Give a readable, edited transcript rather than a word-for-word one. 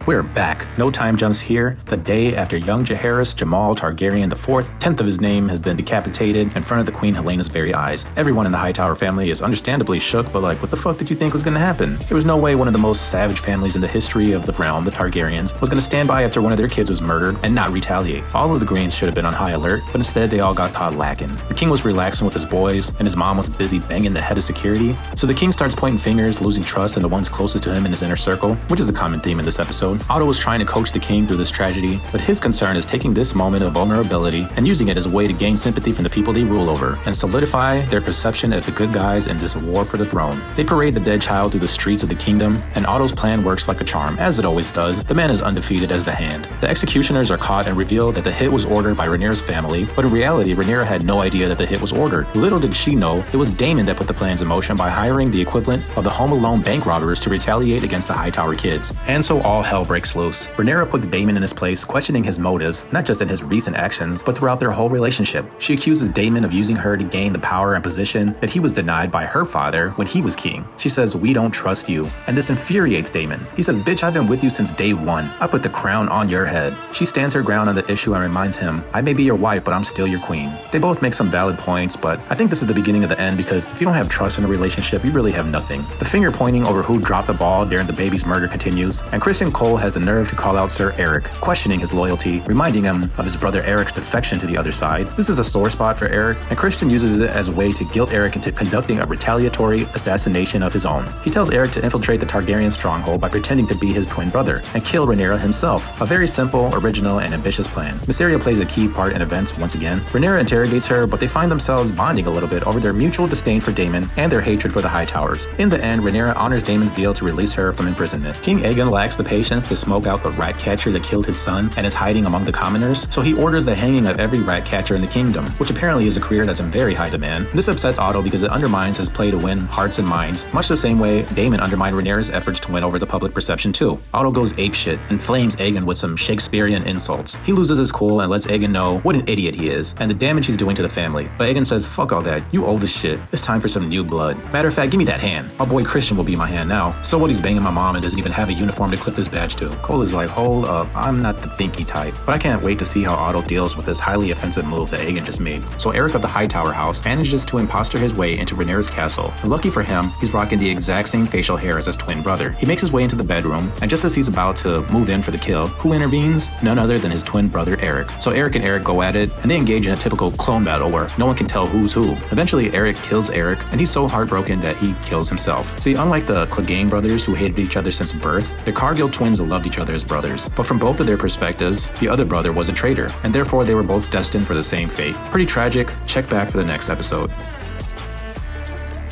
We're back. No time jumps here. The day after young Jaehaerys Jamal Targaryen IV, 10th of his name, has been decapitated in front of the Queen Helena's very eyes. Everyone in the Hightower family is understandably shook, but like, what the fuck did you think was gonna happen? There was no way one of the most savage families in the history of the realm, the Targaryens, was gonna stand by after one of their kids was murdered and not retaliate. All of the Greens should have been on high alert, but instead they all got caught lacking. The king was relaxing with his boys, and his mom was busy banging the head of security. So the king starts pointing fingers, losing trust in the ones closest to him in his inner circle, which is a common theme in this episode. Otto was trying to coach the king through this tragedy, but his concern is taking this moment of vulnerability and using it as a way to gain sympathy from the people they rule over and solidify their perception as the good guys in this war for the throne. They parade the dead child through the streets of the kingdom, and Otto's plan works like a charm, as it always does. The man is undefeated as the hand. The executioners are caught and reveal that the hit was ordered by Rhaenyra's family, but in reality, Rhaenyra had no idea that the hit was ordered. Little did she know, it was Daemon that put the plans in motion by hiring the equivalent of the Home Alone bank robbers to retaliate against the Hightower kids. And so all hell breaks loose. Rhaenyra puts Daemon in his place, questioning his motives, not just in his recent actions, but throughout their whole relationship. She accuses Daemon of using her to gain the power and position that he was denied by her father when he was king. She says, "We don't trust you." And this infuriates Daemon. He says, "Bitch, I've been with you since day one. I put the crown on your head." She stands her ground on the issue and reminds him, "I may be your wife, but I'm still your queen." They both make some valid points, but I think this is the beginning of the end, because if you don't have trust in a relationship, you really have nothing. The finger pointing over who dropped the ball during the baby's murder continues, and Criston Cole has the nerve to call out Sir Eric, questioning his loyalty, reminding him of his brother Eric's defection to the other side. This is a sore spot for Eric, and Criston uses it as a way to guilt Eric into conducting a retaliatory assassination of his own. He tells Eric to infiltrate the Targaryen stronghold by pretending to be his twin brother and kill Rhaenyra himself. A very simple, original, and ambitious plan. Mysaria plays a key part in events once again. Rhaenyra interrogates her, but they find themselves bonding a little bit over their mutual disdain for Daemon and their hatred for the Hightowers. In the end, Rhaenyra honors Daemon's deal to release her from imprisonment. King Aegon lacks the patience to smoke out the rat catcher that killed his son and is hiding among the commoners, so he orders the hanging of every rat catcher in the kingdom, which apparently is a career that's in very high demand. This upsets Otto because it undermines his play to win hearts and minds, much the same way Daemon undermined Rhaenyra's efforts to win over the public perception too. Otto goes apeshit and flames Aegon with some Shakespearean insults. He loses his cool and lets Aegon know what an idiot he is and the damage he's doing to the family. But Aegon says, "Fuck all that, you old as shit. It's time for some new blood. Matter of fact, give me that hand. My boy Christian will be my hand now." So what, he's banging my mom and doesn't even have a uniform to clip this badge to. Cole is like, hold up, I'm not the thinky type. But I can't wait to see how Otto deals with this highly offensive move that Aegon just made. So Eric of the Hightower house manages to imposter his way into Rhaenyra's castle. And lucky for him, he's rocking the exact same facial hair as his twin brother. He makes his way into the bedroom, and just as he's about to move in for the kill, who intervenes? None other than his twin brother Eric. So Eric and Eric go at it, and they engage in a typical clone battle where no one can tell who's who. Eventually Eric kills Eric, and he's so heartbroken that he kills himself. See, unlike the Clegane brothers who hated each other since birth, the Cargyll twins loved each other as brothers. But from both of their perspectives, the other brother was a traitor, and therefore they were both destined for the same fate. Pretty tragic. Check back for the next episode.